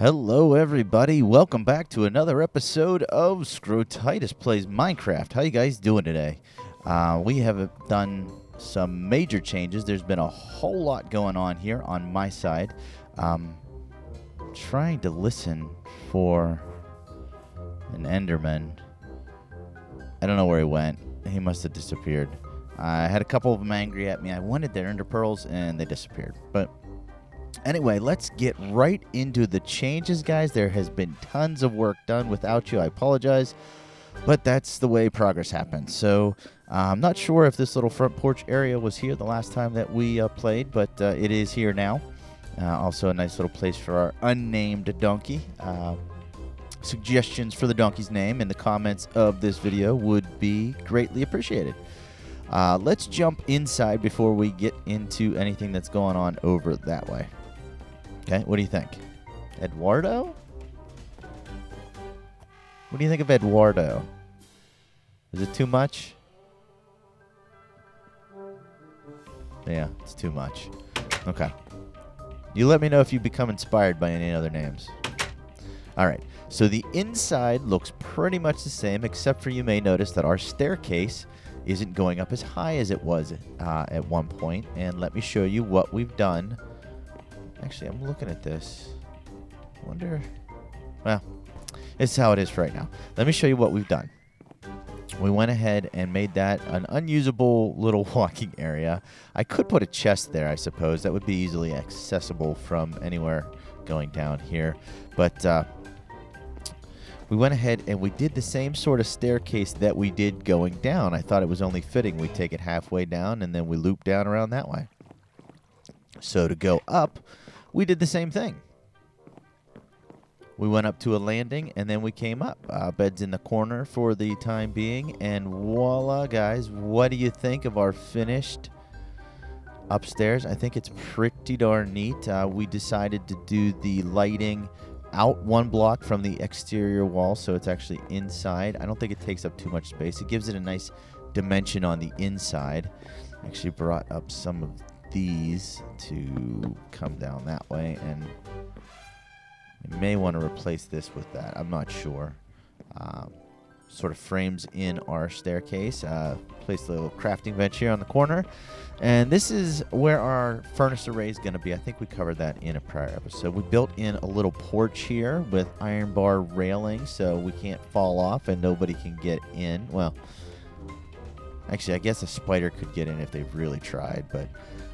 Hello, everybody. Welcome back to another episode of Scrotitis Plays Minecraft. How you guys doing today? We have done some major changes. There's been a whole lot going on here on my side. Trying to listen for an Enderman. I don't know where he went. He must have disappeared. I had a couple of them angry at me. I wanted their Ender Pearls, and they disappeared. But anyway, let's get right into the changes, guys. There has been tons of work done without you. I apologize, but that's the way progress happens. So I'm not sure if this little front porch area was here the last time that we played, but it is here now. Also a nice little place for our unnamed donkey. Suggestions for the donkey's name in the comments of this video would be greatly appreciated. Let's jump inside before we get into anything that's going on over that way. Okay, what do you think? Eduardo? What do you think of Eduardo? Is it too much? Yeah, it's too much. Okay. You let me know if you become inspired by any other names. Alright, so the inside looks pretty much the same, except for you may notice that our staircase isn't going up as high as it was at one point. And let me show you what we've done. Actually, I'm looking at this. I wonder. Well, it's how it is right now. Let me show you what we've done. We went ahead and made that an unusable little walking area. I could put a chest there, I suppose. That would be easily accessible from anywhere going down here. But we went ahead and we did the same sort of staircase that we did going down. I thought it was only fitting. We take it halfway down and then we loop down around that way. So to go up, we did the same thing. We went up to a landing, and then we came up. Bed's in the corner for the time being, and voila, guys. What do you think of our finished upstairs? I think it's pretty darn neat. We decided to do the lighting out one block from the exterior wall, so it's actually inside. I don't think it takes up too much space. It gives it a nice dimension on the inside. Actually brought up some of these to come down that way, and you may want to replace this with that. I'm not sure. Sort of frames in our staircase. Place a little crafting bench here on the corner, and this is where our furnace array is going to be. I think we covered that in a prior episode. We built in a little porch here with iron bar railing so we can't fall off and nobody can get in. Well, actually, I guess a spider could get in if they really tried, but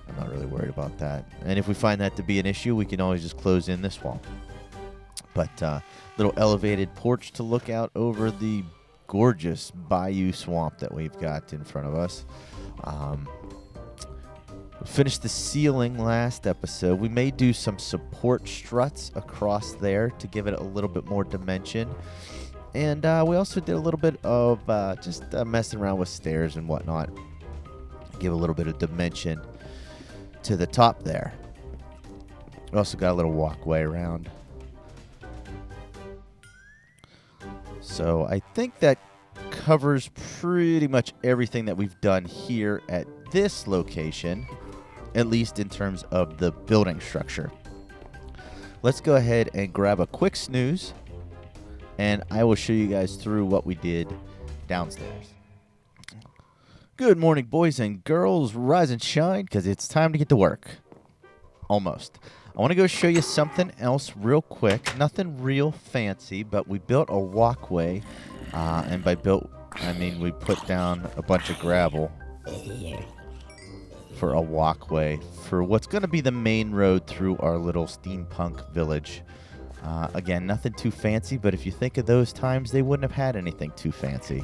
I'm not really worried about that. And if we find that to be an issue, we can always just close in this wall. But little elevated porch to look out over the gorgeous bayou swamp that we've got in front of us. We finished the ceiling last episode. We may do some support struts across there to give it a little bit more dimension. And we also did a little bit of just messing around with stairs and whatnot. Give a little bit of dimension to the top there. We also got a little walkway around. So I think that covers pretty much everything that we've done here at this location, at least in terms of the building structure. Let's go ahead and grab a quick snooze, and I will show you guys through what we did downstairs. Good morning, boys and girls. Rise and shine, because it's time to get to work. Almost. I want to go show you something else real quick. Nothing real fancy, but we built a walkway. And by built, I mean we put down a bunch of gravel for a walkway for what's going to be the main road through our little steampunk village. Again, nothing too fancy, but if you think of those times, they wouldn't have had anything too fancy.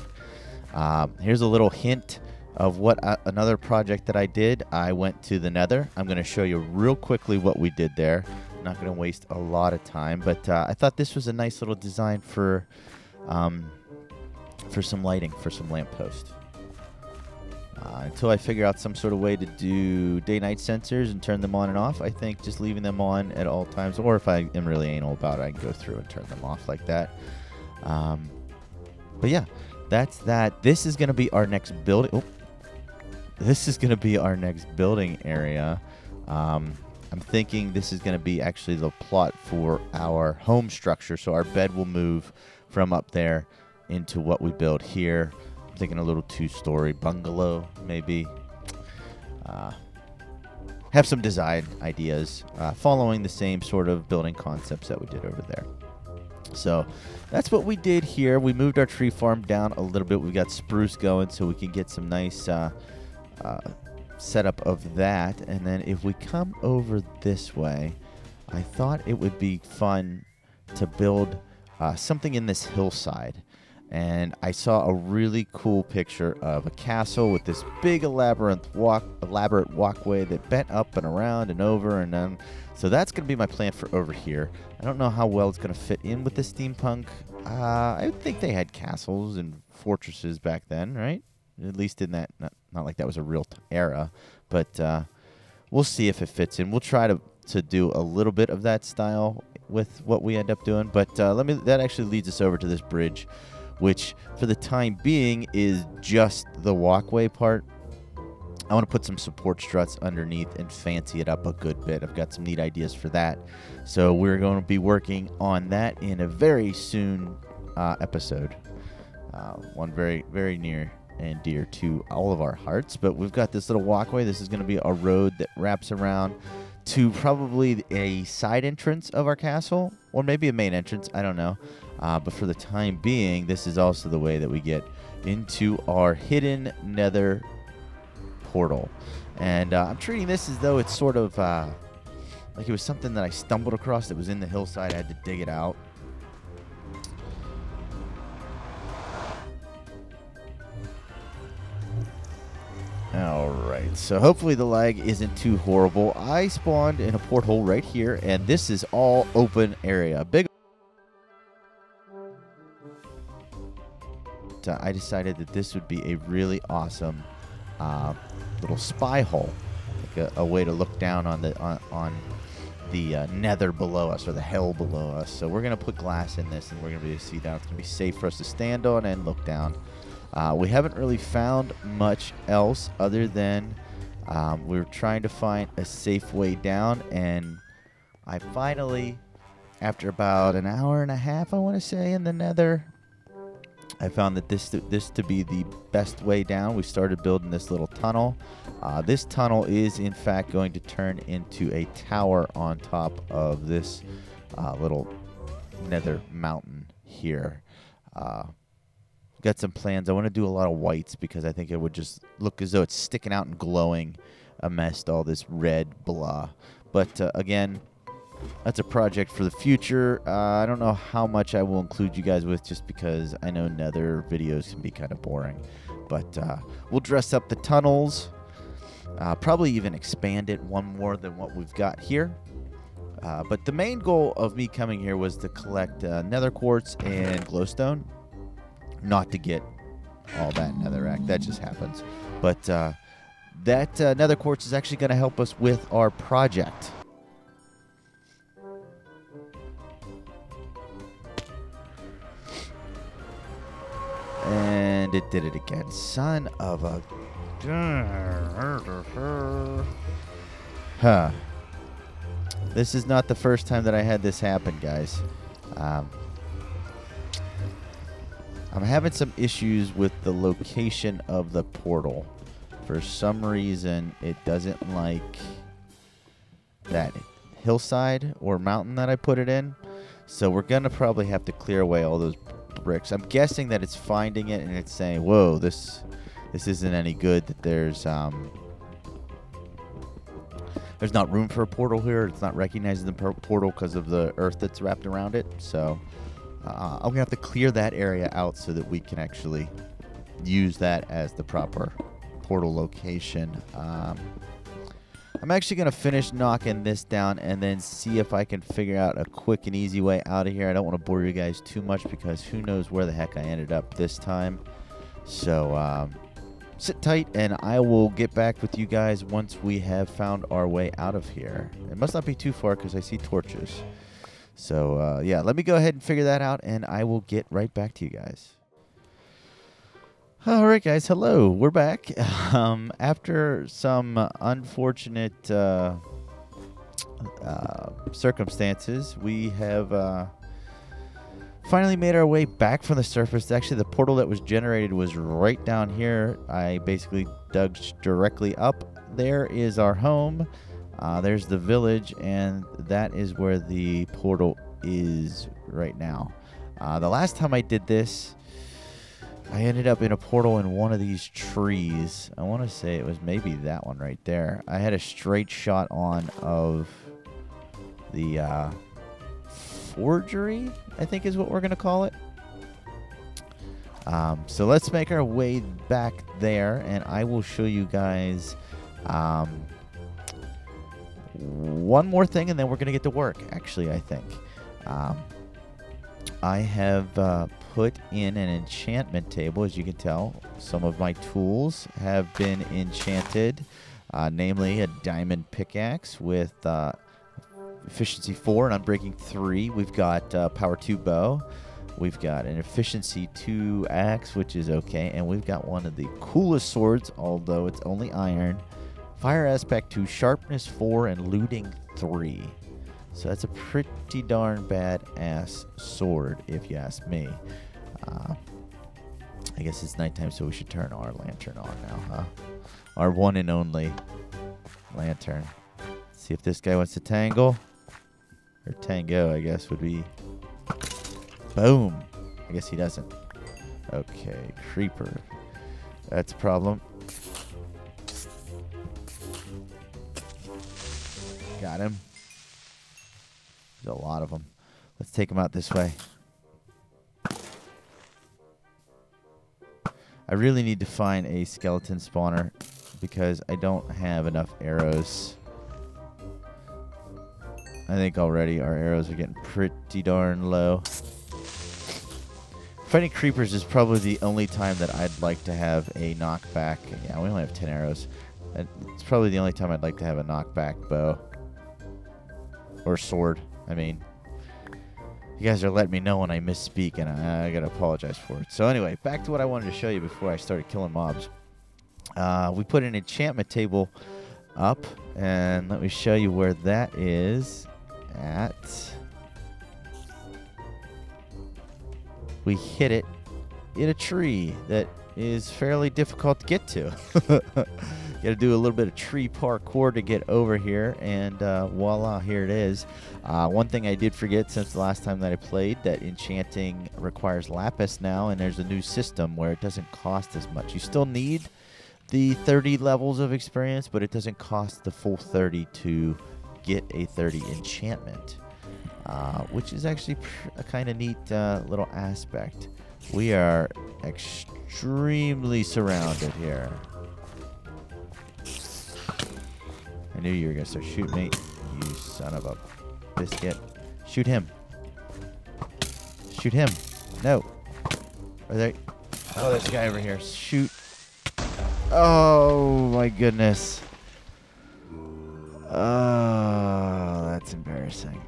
Here's a little hint of what another project that I did. I went to the Nether. I'm going to show you real quickly what we did there. I'm not going to waste a lot of time, but I thought this was a nice little design for some lighting, for some lamppost. Until I figure out some sort of way to do day-night sensors and turn them on and off, I think just leaving them on at all times, or if I am really anal about it, I can go through and turn them off like that. But yeah, that's that. This is going to be our next building. Oh. This is going to be our next building area. I'm thinking this is going to be actually the plot for our home structure. So our bed will move from up there into what we build here. I'm thinking a little 2-story bungalow, maybe. Have some design ideas following the same sort of building concepts that we did over there. So that's what we did here. We moved our tree farm down a little bit. We got spruce going so we can get some nice setup of that. And then if we come over this way, I thought it would be fun to build something in this hillside. And I saw a really cool picture of a castle with this big elaborate walkway that bent up and around and over and then. So that's going to be my plan for over here. I don't know how well it's going to fit in with the steampunk. I would think they had castles and fortresses back then, right? At least in that, not like that was a real era. But we'll see if it fits in. We'll try to do a little bit of that style with what we end up doing. But that actually leads us over to this bridge, which for the time being is just the walkway part. I want to put some support struts underneath and fancy it up a good bit. I've got some neat ideas for that. So we're going to be working on that in a very soon episode. One very, very near and dear to all of our hearts. But we've got this little walkway. This is going to be a road that wraps around to probably a side entrance of our castle, or maybe a main entrance. I don't know. But for the time being, this is also the way that we get into our hidden nether portal. And I'm treating this as though it's sort of like it was something that I stumbled across that was in the hillside. I had to dig it out. Alright, so hopefully the lag isn't too horrible. I spawned in a porthole right here, and this is all open area. Big. I decided that this would be a really awesome little spy hole, like a way to look down on the nether below us, or the hell below us. So we're going to put glass in this, and we're going to be able to see down. It's going to be safe for us to stand on and look down. We haven't really found much else other than we're trying to find a safe way down, and I finally, after about an hour and a half, I want to say, in the nether, I found that this to be the best way down. We started building this little tunnel. This tunnel is, in fact, going to turn into a tower on top of this little nether mountain here. Got some plans. I want to do a lot of whites because I think it would just look as though it's sticking out and glowing amidst all this red blah. But again, that's a project for the future. I don't know how much I will include you guys with, just because I know nether videos can be kind of boring. But we'll dress up the tunnels, probably even expand it one more than what we've got here. But the main goal of me coming here was to collect nether quartz and glowstone. Not to get all that netherrack. That just happens. But that nether quartz is actually going to help us with our project. And it did it again. Son of a... Huh. This is not the first time that I had this happen, guys. I'm having some issues with the location of the portal. For some reason, it doesn't like that hillside or mountain that I put it in. So we're going to probably have to clear away all those bricks. I'm guessing that it's finding it and it's saying, whoa, this isn't any good, that there's not room for a portal here. It's not recognizing the portal because of the earth that's wrapped around it. So I'm going to have to clear that area out so that we can actually use that as the proper portal location. I'm actually going to finish knocking this down and then see if I can figure out a quick and easy way out of here. I don't want to bore you guys too much because who knows where the heck I ended up this time. So sit tight and I will get back with you guys once we have found our way out of here. It must not be too far because I see torches. So yeah, let me go ahead and figure that out and I will get right back to you guys. All right, guys. Hello. We're back. After some unfortunate circumstances, we have finally made our way back from the surface. Actually, the portal that was generated was right down here. I basically dug directly up. There is our home. There's the village, and that is where the portal is right now. The last time I did this, I ended up in a portal in one of these trees. I want to say it was maybe that one right there. I had a straight shot on of the forgery, I think is what we're going to call it. So let's make our way back there, and I will show you guys one more thing, and then we're going to get to work, actually, I think. I have put in an enchantment table, as you can tell. Some of my tools have been enchanted, namely a diamond pickaxe with efficiency 4 and unbreaking 3. We've got power 2 bow. We've got an efficiency 2 axe, which is okay. And we've got one of the coolest swords, although it's only iron. Fire aspect 2, sharpness 4, and looting 3. So that's a pretty darn badass sword, if you ask me. I guess it's nighttime, so we should turn our lantern on now, huh? Our one and only lantern. See if this guy wants to tangle. Or tango, I guess, would be. Boom. I guess he doesn't. Okay, creeper. That's a problem. Got him. There's a lot of them. Let's take them out this way. I really need to find a skeleton spawner because I don't have enough arrows. I think already our arrows are getting pretty darn low. Fighting creepers is probably the only time that I'd like to have a knockback. Yeah, we only have 10 arrows. It's probably the only time I'd like to have a knockback bow. Or sword, I mean. You guys are letting me know when I misspeak, and I gotta apologize for it. So anyway, back to what I wanted to show you before I started killing mobs. We put an enchantment table up, and let me show you where that is at. We hit it in a tree that is fairly difficult to get to. Got to do a little bit of tree parkour to get over here, and voila, here it is. One thing I did forget since the last time that I played, that enchanting requires lapis now, and there's a new system where it doesn't cost as much. You still need the 30 levels of experience, but it doesn't cost the full 30 to get a 30 enchantment, which is actually a kind of neat little aspect. We are extremely surrounded here. I knew you were going to start shooting me, you son of a biscuit. Shoot him. Shoot him. No. Are they? Oh, there's a guy over here. Shoot. Oh, my goodness. Oh, that's embarrassing.